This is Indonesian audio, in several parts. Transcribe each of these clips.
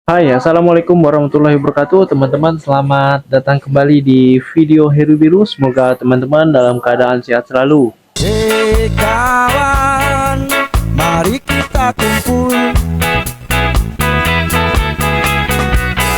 Hai, assalamualaikum warahmatullahi wabarakatuh, teman-teman. Selamat datang kembali di video Heru Biru. Semoga teman-teman dalam keadaan sehat selalu. Hei kawan, mari kita kumpul.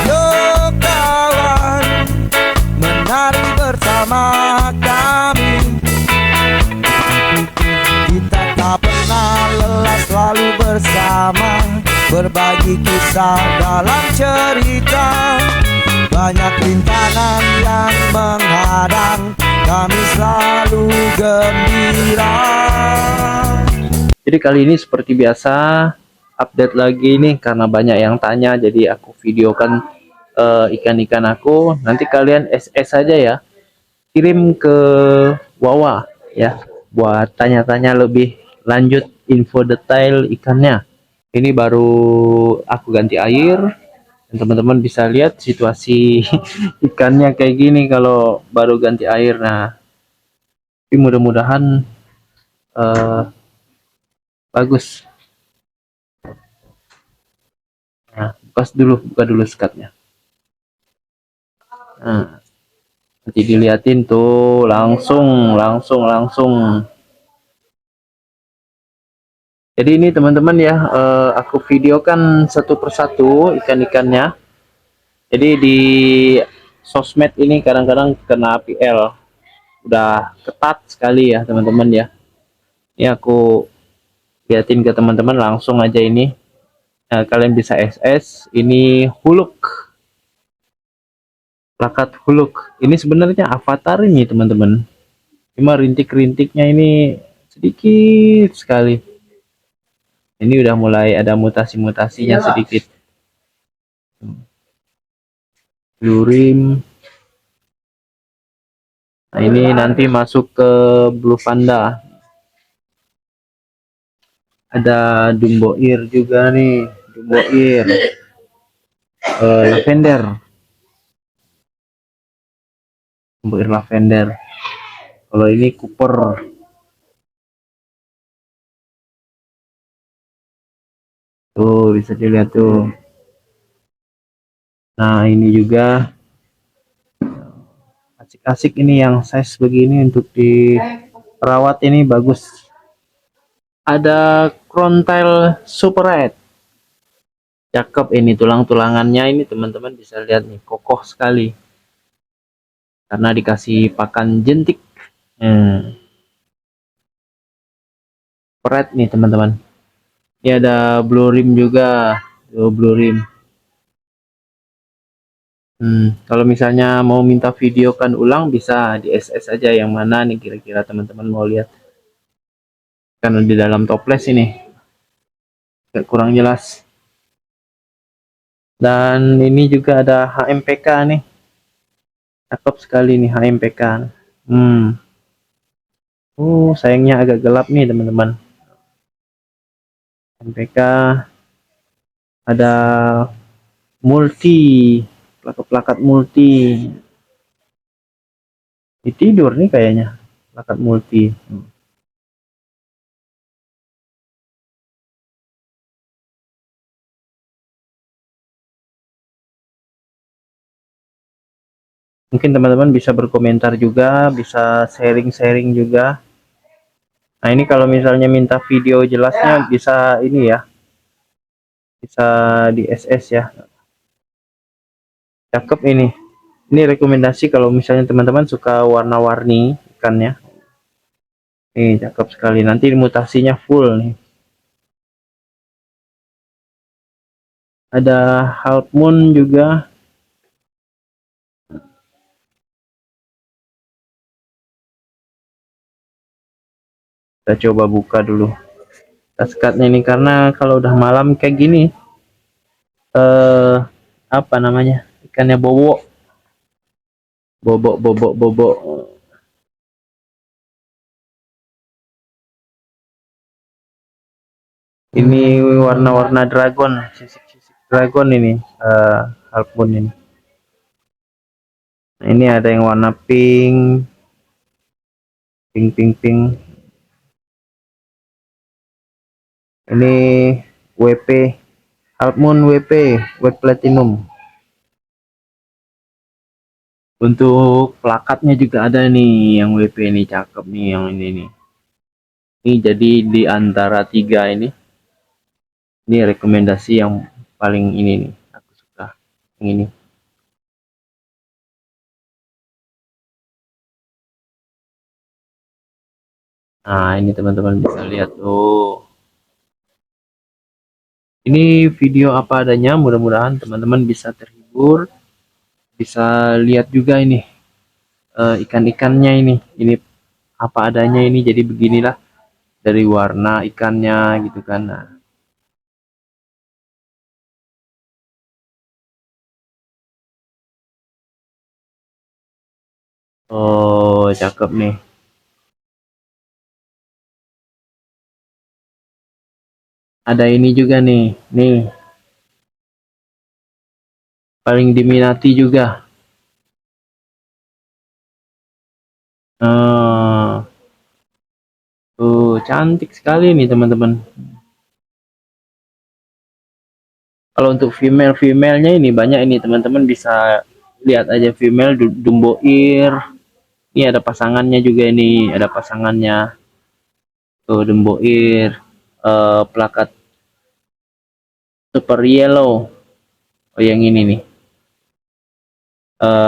Yo kawan, menari bersama kami. Kita tak pernah lelah, selalu bersama, berbagi kisah dalam cerita. Banyak rintangan yang menghadang, kami selalu gembira. Jadi kali ini seperti biasa update lagi nih karena banyak yang tanya, jadi aku videokan ikan-ikan aku. Nanti kalian SS aja ya, kirim ke Wawa ya buat tanya-tanya lebih lanjut info detail ikannya. Ini baru aku ganti air. Dan teman-teman bisa lihat situasi ikannya kayak gini kalau baru ganti air. Nah, tapi mudah-mudahan eh, bagus. Nah, buka dulu sekatnya. Nah, nanti diliatin tuh langsung. Jadi ini teman-teman ya, aku videokan satu persatu ikan-ikannya. Jadi di sosmed ini kadang-kadang kena PL, udah ketat sekali ya teman-teman ya. Ini aku liatin ke teman-teman langsung aja ini. Nah, kalian bisa SS. Ini huluk, plakat huluk. Ini sebenarnya avatar ini teman-teman. Cuma rintik-rintiknya ini sedikit sekali. Ini udah mulai ada mutasi-mutasinya sedikit. Lurim. Nah, ini nanti masuk ke blue panda. Ada dumbo ear juga nih, dumbo ear. Lavender. Dumbo ear lavender. Kalau ini Cooper. Tuh bisa dilihat tuh. Nah, ini juga asik-asik ini yang size begini untuk diperawat ini bagus. Ada Crowntail Super Red. Cakep ini tulang-tulangannya ini teman-teman bisa lihat nih, kokoh sekali. Karena dikasih pakan jentik. Red nih teman-teman. Ini ada blue rim juga. Blue rim. Kalau misalnya mau minta videokan ulang bisa di SS aja yang mana nih kira-kira teman-teman mau lihat. Karena di dalam toples ini kurang jelas. Dan ini juga ada HMPK nih. Cakep sekali nih HMPK. Sayangnya agak gelap nih teman-teman. HMPK ada multi, plakat multi. Tidur nih kayaknya plakat multi. Mungkin teman-teman bisa berkomentar juga, bisa sharing-sharing juga. Nah, ini kalau misalnya minta video jelasnya bisa ini ya, bisa di SS ya. Cakep ini. Ini rekomendasi kalau misalnya teman-teman suka warna-warni ikannya. Nih, cakep sekali. Nanti mutasinya full nih. Ada half moon juga. Kita coba buka dulu kaskadnya ini karena kalau udah malam kayak gini apa namanya? Ikannya bobok. Ini warna-warna dragon, sisik-sisik dragon ini, half moon ini. Nah, ini ada yang warna pink. Ini WP Half Moon WP, Wet Platinum. Untuk plakatnya juga ada nih yang WP ini, cakep nih yang ini nih. Ini jadi di antara tiga ini rekomendasi yang paling ini nih, aku suka yang ini. Nah ini teman-teman bisa lihat tuh. Ini video apa adanya, mudah-mudahan teman-teman bisa terhibur, bisa lihat juga ini ikan-ikannya ini apa adanya ini, jadi beginilah dari warna ikannya gitu kan. Nah, oh cakep nih. Ada ini juga nih paling diminati juga. Tuh cantik sekali nih teman-teman. Kalau untuk female-femalenya ini banyak ini teman-teman, bisa lihat aja female Dumbo Ear. Ini ada pasangannya juga, ini ada pasangannya tuh Dumbo Ear, plakat Super Yellow. Oh yang ini nih,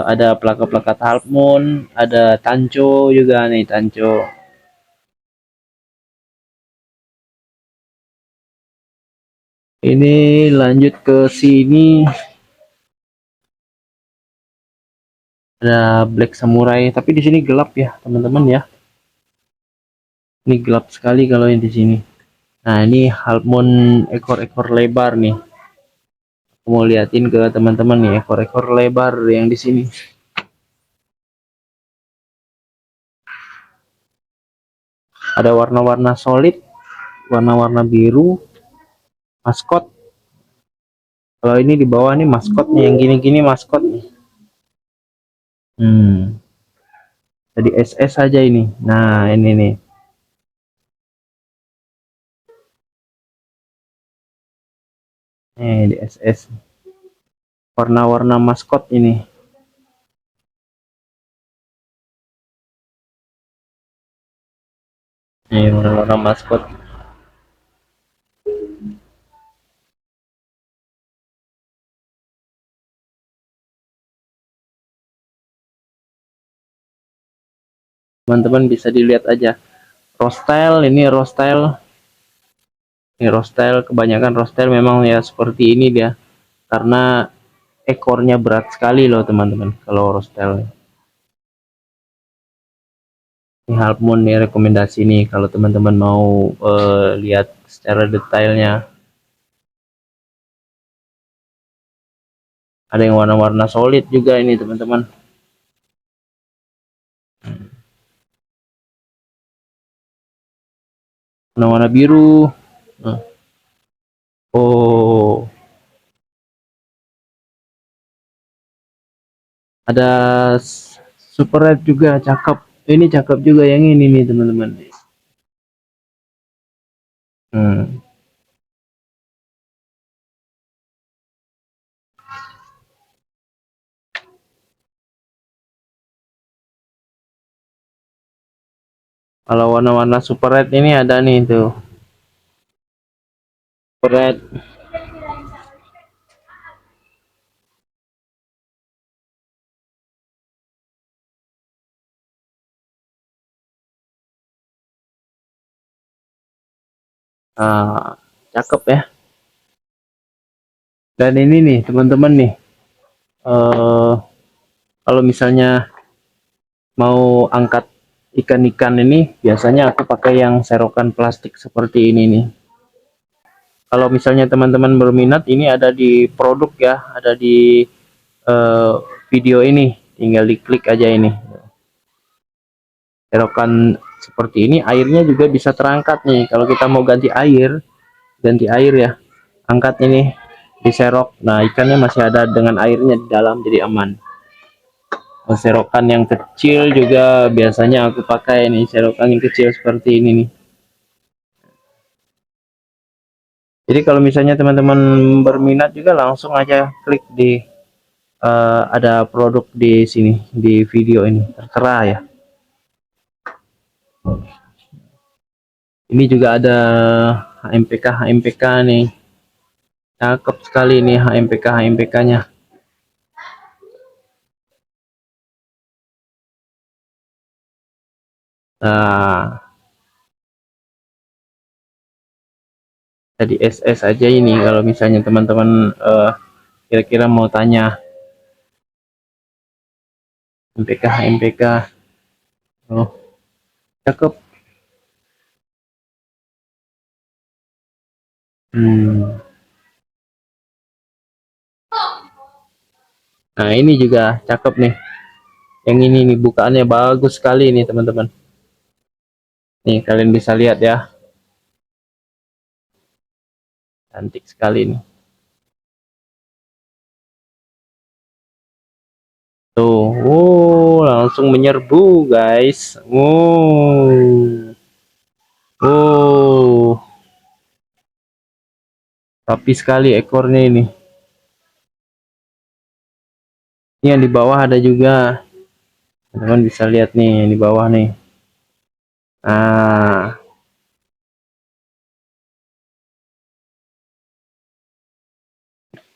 ada plakat-plakat Half Moon, ada Tanco juga nih, Tanco. Ini lanjut ke sini, ada Black Samurai, tapi di sini gelap ya teman-teman ya. Ini gelap sekali kalau yang di sini. Nah ini Half Moon ekor-ekor lebar nih. Aku mau liatin ke teman-teman nih ekor-ekor lebar yang di sini. Ada warna-warna solid, warna-warna biru, maskot. Kalau ini di bawah nih maskotnya, yang gini-gini maskot nih. Jadi SS saja ini. Nah ini nih. Di SS. Warna-warna maskot ini. Nih warna-warna maskot. Teman-teman bisa dilihat aja. Rostyle ini rostyle. Ini rostyle, kebanyakan rostyle memang ya seperti ini dia. Karena ekornya berat sekali loh teman-teman kalau rostyle. Ini Half Moon nih rekomendasi nih kalau teman-teman mau lihat secara detailnya. Ada yang warna-warna solid juga ini teman-teman. Warna-warna biru. Oh, ada super red juga, cakep. Ini cakep juga yang ini nih teman-teman. Kalau warna-warna super red ini ada nih tuh. Super red. Cakep ya. Dan ini nih teman-teman nih, kalau misalnya mau angkat ikan-ikan ini, biasanya aku pakai yang serokan plastik seperti ini nih. Kalau misalnya teman-teman berminat, ini ada di produk ya, ada di video ini, tinggal diklik aja ini. Serokan seperti ini, airnya juga bisa terangkat nih. Kalau kita mau ganti air ya, angkat ini, diserok. Nah ikannya masih ada dengan airnya di dalam, jadi aman. Serokan yang kecil juga biasanya aku pakai nih, serokan yang kecil seperti ini nih. Jadi kalau misalnya teman-teman berminat juga langsung aja klik di ada produk di sini di video ini tertera ya. Ini juga ada HMPK nih, cakep sekali nih HMPK-nya. Nah, jadi SS aja ini kalau misalnya teman-teman kira-kira mau tanya HMPK. Oh, cakep. Nah, ini juga cakep nih. Yang ini nih bukaannya bagus sekali nih teman-teman. Nih kalian bisa lihat ya. Cantik sekali nih. Tuh, langsung menyerbu guys. Rapi sekali ekornya ini. Ini yang di bawah ada juga. Teman-teman bisa lihat nih yang di bawah nih. Nah,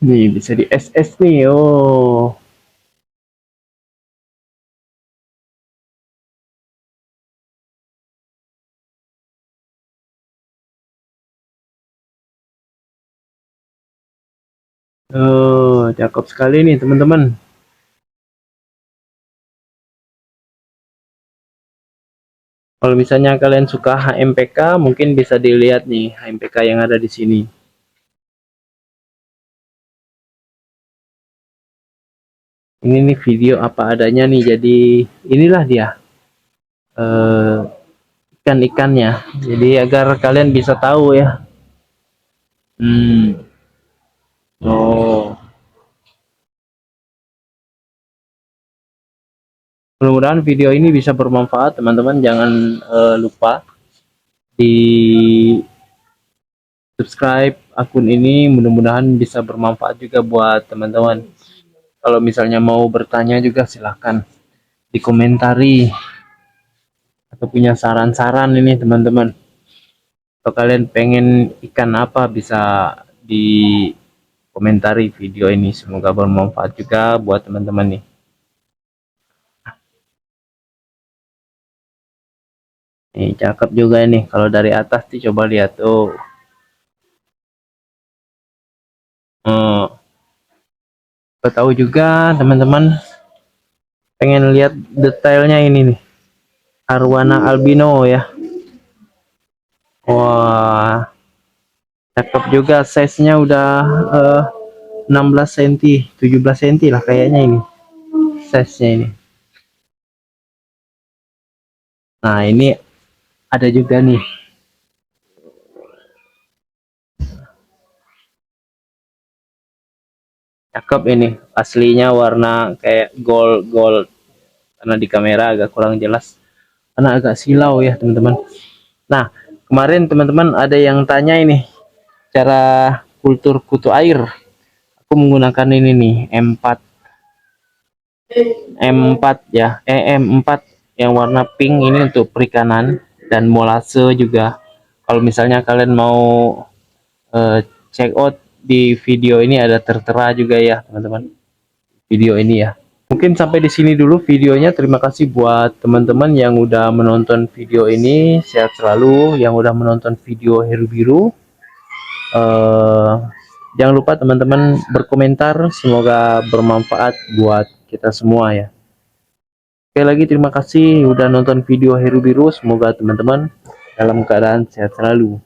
nih bisa di SS nih. Cakep sekali nih teman-teman. Kalau misalnya kalian suka HMPK, mungkin bisa dilihat nih HMPK yang ada di sini. Ini nih video apa adanya nih, jadi inilah dia ikan-ikannya. Jadi agar kalian bisa tahu ya. Oh, mudah-mudahan video ini bisa bermanfaat teman-teman. Jangan lupa di subscribe akun ini, mudah-mudahan bisa bermanfaat juga buat teman-teman. Kalau misalnya mau bertanya juga silahkan dikomentari atau punya saran-saran ini teman-teman. Kalau kalian pengen ikan apa bisa di komentari video ini. Semoga bermanfaat juga buat teman-teman nih. Nih cakep juga nih kalau dari atas sih, coba lihat tuh. Tahu juga teman-teman pengen lihat detailnya ini nih, arwana albino ya. Wah, cakep juga, size nya udah 16 cm 17 cm lah kayaknya ini size nya ini. Nah, ini ada juga nih, cakep ini, aslinya warna kayak gold karena di kamera agak kurang jelas karena agak silau ya teman-teman. Nah, kemarin teman-teman ada yang tanya ini cara kultur kutu air. Aku menggunakan ini nih M4 ya, M4 yang warna pink ini untuk perikanan dan molase juga. Kalau misalnya kalian mau check out di video ini ada tertera juga ya teman-teman, video ini ya. Mungkin sampai di sini dulu videonya. Terima kasih buat teman-teman yang udah menonton video ini. Sehat selalu yang udah menonton video Heru Biru. Jangan lupa teman-teman berkomentar, semoga bermanfaat buat kita semua ya. Sekali lagi terima kasih udah nonton video Heru Biru. Semoga teman-teman dalam keadaan sehat selalu.